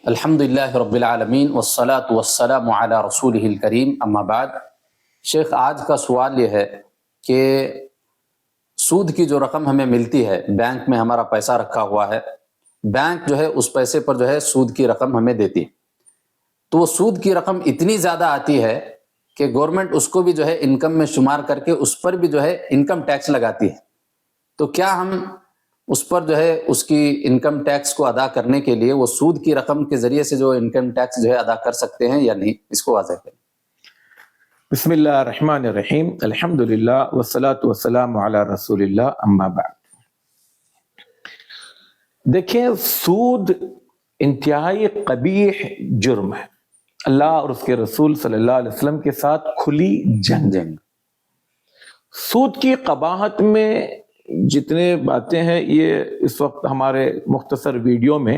الحمدللہ رب العالمین والصلاة والسلام علی رسولہ الکریم، اما بعد۔ شیخ، آج کا سوال یہ ہے کہ سود کی جو رقم ہمیں ملتی ہے، بینک میں ہمارا پیسہ رکھا ہوا ہے، بینک جو ہے اس پیسے پر جو ہے سود کی رقم ہمیں دیتی ہے، تو وہ سود کی رقم اتنی زیادہ آتی ہے کہ گورنمنٹ اس کو بھی جو ہے انکم میں شمار کر کے اس پر بھی جو ہے انکم ٹیکس لگاتی ہے۔ تو کیا ہم اس پر جو ہے اس کی انکم ٹیکس کو ادا کرنے کے لیے وہ سود کی رقم کے ذریعے سے جو انکم ٹیکس جو ہے ادا کر سکتے ہیں یا نہیں؟ اس کو واضح کریں۔ بسم اللہ الرحمن الرحیم، الحمدللہ والصلاة والسلام علی رسول اللہ، اما بعد۔ دیکھیں، سود انتہائی قبیح جرم ہے، اللہ اور اس کے رسول صلی اللہ علیہ وسلم کے ساتھ کھلی جنگ۔ سود کی قباحت میں جتنے باتیں ہیں یہ اس وقت ہمارے مختصر ویڈیو میں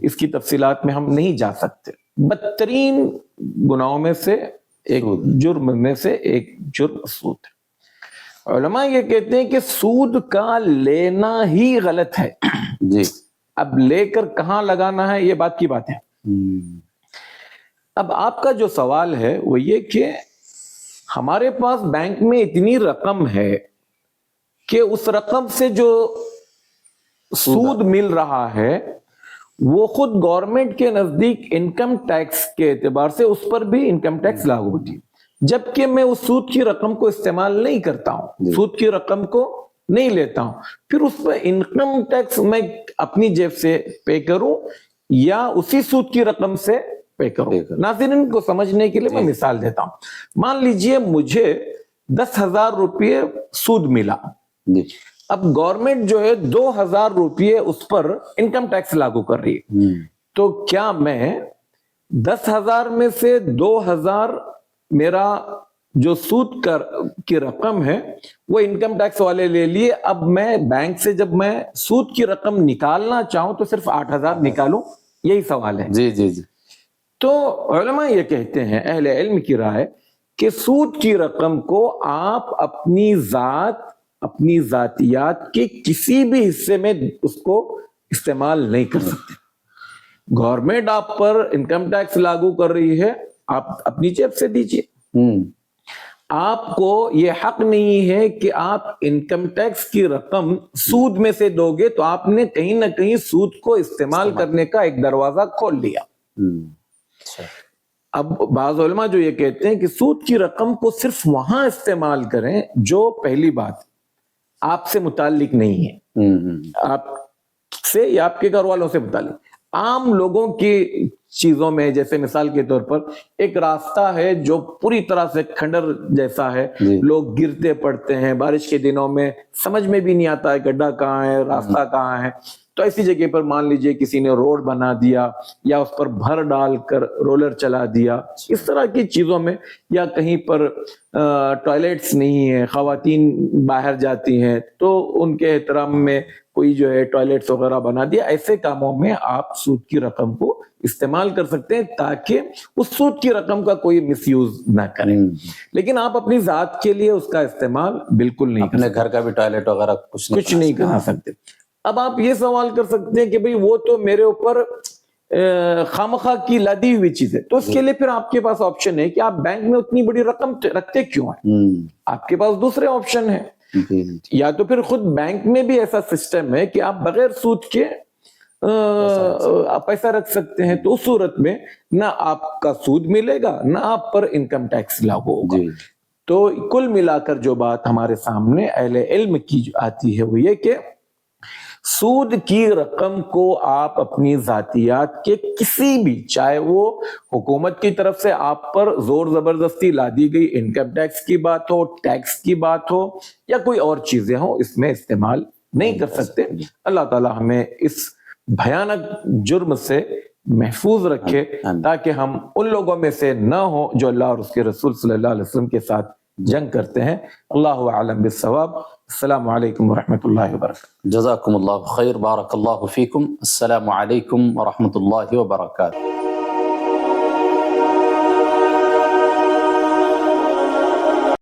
اس کی تفصیلات میں ہم نہیں جا سکتے۔ بدترین گناہوں میں سے ایک جرم میں سے ایک جرم سود ہے۔ علماء یہ کہتے ہیں کہ سود کا لینا ہی غلط ہے، اب لے کر کہاں لگانا ہے یہ بات کی بات ہے۔ اب آپ کا جو سوال ہے وہ یہ کہ ہمارے پاس بینک میں اتنی رقم ہے کہ اس رقم سے جو سود مل رہا ہے وہ خود گورنمنٹ کے نزدیک انکم ٹیکس کے اعتبار سے اس پر بھی انکم ٹیکس لاگو ہوتی ہے، جبکہ میں اس سود کی رقم کو استعمال نہیں کرتا ہوں، سود کی رقم کو نہیں لیتا ہوں، پھر اس پر انکم ٹیکس میں اپنی جیب سے پے کروں یا اسی سود کی رقم سے پے کروں۔ ناظرین کو سمجھنے کے لیے میں مثال دیتا ہوں۔ مان لیجئے مجھے 10,000 روپے سود ملا، اب گورنمنٹ جو ہے 2,000 روپے اس پر انکم ٹیکس لاگو کر رہی ہے، تو کیا میں 10,000 میں سے 2,000 میرا جو سود کی رقم ہے وہ انکم ٹیکس والے لے لیے، اب میں بینک سے جب میں سود کی رقم نکالنا چاہوں تو صرف 8,000 نکالوں؟ یہی سوال ہے۔ جی۔ تو علماء یہ کہتے ہیں، اہل علم کی رائے، کہ سود کی رقم کو آپ اپنی ذاتیات کے کسی بھی حصے میں اس کو استعمال نہیں کر سکتے۔ گورنمنٹ آپ پر انکم ٹیکس لاگو کر رہی ہے، آپ اپنی جیب سے دیجئے۔ آپ کو یہ حق نہیں ہے کہ آپ انکم ٹیکس کی رقم سود میں سے دو گے، تو آپ نے کہیں نہ کہیں سود کو استعمال کرنے کا ایک دروازہ کھول لیا۔ اب بعض علماء جو یہ کہتے ہیں کہ سود کی رقم کو صرف وہاں استعمال کریں جو پہلی بات آپ سے متعلق نہیں ہے، آپ سے یا آپ کے گھر والوں سے متعلق، عام لوگوں کی چیزوں میں، جیسے مثال کے طور پر ایک راستہ ہے جو پوری طرح سے کھنڈر جیسا ہے، لوگ گرتے پڑتے ہیں، بارش کے دنوں میں سمجھ میں بھی نہیں آتا ہے گڈھا کہاں ہے، راستہ کہاں ہے، تو ایسی جگہ پر مان لیجئے کسی نے روڈ بنا دیا یا اس پر بھر ڈال کر رولر چلا دیا، اس طرح کی چیزوں میں، یا کہیں پر ٹوائلٹس نہیں ہیں، خواتین باہر جاتی ہیں تو ان کے احترام میں کوئی جو ہے ٹوائلٹس وغیرہ بنا دیا، ایسے کاموں میں آپ سود کی رقم کو استعمال کر سکتے ہیں تاکہ اس سود کی رقم کا کوئی مس یوز نہ کریں، لیکن آپ اپنی ذات کے لیے اس کا استعمال بالکل نہیں کر سکتے، اپنے گھر کا بھی ٹوائلٹ وغیرہ کچھ نہیں کرا سکتے۔ اب آپ یہ سوال کر سکتے ہیں کہ بھئی وہ تو میرے اوپر خامخواہ کی لدی ہوئی چیز ہے، تو اس کے لیے پھر آپ کے پاس آپشن ہے کہ آپ بینک میں اتنی بڑی رقم رکھتے کیوں ہیں؟ آپ کے پاس دوسرے آپشن ہیں، یا تو پھر خود بینک میں بھی ایسا سسٹم ہے کہ آپ بغیر سود کے پیسہ رکھ سکتے ہیں، تو اس صورت میں نہ آپ کا سود ملے گا نہ آپ پر انکم ٹیکس لاگو ہوگا۔ تو کل ملا کر جو بات ہمارے سامنے اہل علم کی آتی ہے وہ یہ کہ سود کی رقم کو آپ اپنی ذاتیات کے کسی بھی، چاہے وہ حکومت کی طرف سے آپ پر زور زبردستی لا دی گئی انکم ٹیکس کی بات ہو، ٹیکس کی بات ہو یا کوئی اور چیزیں ہوں، اس میں استعمال نہیں کر سکتے۔ اللہ تعالی ہمیں اس بھیانک جرم سے محفوظ رکھے تاکہ ہم ان لوگوں میں سے نہ ہوں جو اللہ اور اس کے رسول صلی اللہ علیہ وسلم کے ساتھ جنگ کرتے ہیں۔ اللہ اعلم بالصواب۔ السلام علیکم ورحمۃ اللہ وبرکاتہ۔ جزاکم اللہ خیر، بارک اللہ فیکم۔ السلام علیکم ورحمۃ اللہ وبرکاتہ۔